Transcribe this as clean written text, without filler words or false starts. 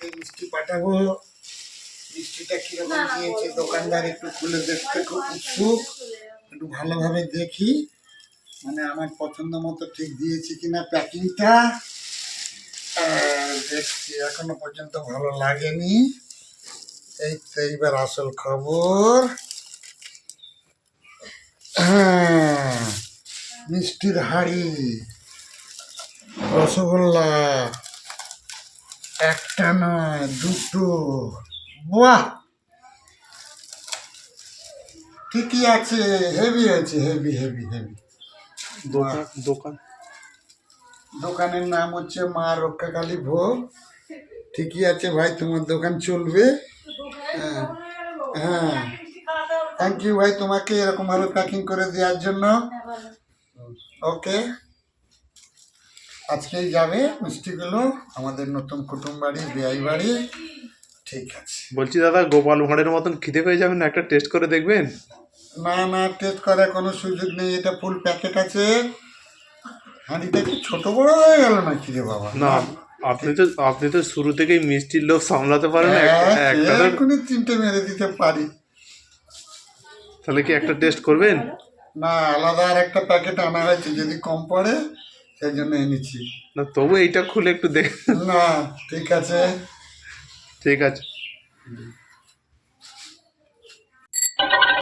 থেকে মিষ্টি পাঠাবো। মিষ্টিটা কিরকম দিয়েছে দোকানদার একটু খুলে দেখতে খুব উৎসুক, একটু ভালোভাবে দেখি মানে আমার পছন্দ মতো ঠিক দিয়েছি কিনা প্যাকিংটা। দেখছি এখনো পর্যন্ত ভালো লাগেনি। এই তো এইবার আসল খবর। হ্যাঁ, মিষ্টির হাড়ি, রসগোল্লা, একটা নয় দুটো। বাহ, ঠিকই আছে, হেভি আছে, হেভি হেভি হেভি। দোকানের নাম হচ্ছে মা রক্ষাকালী ভোগ। ঠিকই আছে ভাই, তোমার দোকান চলবে। হ্যাঁ হ্যাঁ, থ্যাংক ইউ ভাই তোমাকে এরকম ভাবে প্যাকিং করে দেওয়ার জন্য। ওকে, আজকেই যাবে মিষ্টিগুলো আমাদের নতুন কুটুম বাড়ি, বিয়াই বাড়ি। ঠিক আছে। বলছি দাদা, গোপাল ভাঁড়ের মতন খিদে পেয়ে যাবেন, একটা টেস্ট করে দেখবেন? না না, টেস্ট করার কোনো সুযোগ নেই, এটা ফুল প্যাকেট আছে। হাঁড়িটা কি ছোট বড় হয়ে গেল নাকি রে বাবা? না, আপনি তো শুরু থেকেই মিষ্টির লোভ সামলাতে পারেন না। একটা এখনই তিনটে মেরে দিতে পারি। তাহলে কি একটা টেস্ট করবেন? না, আলাদা আর একটা প্যাকেট আনা হয়েছে, যদি কম পড়ে সেই জন্য এনেছি। না, তবু এইটা খুলে একটু দেখ। না, ঠিক আছে। ঠিক আছে।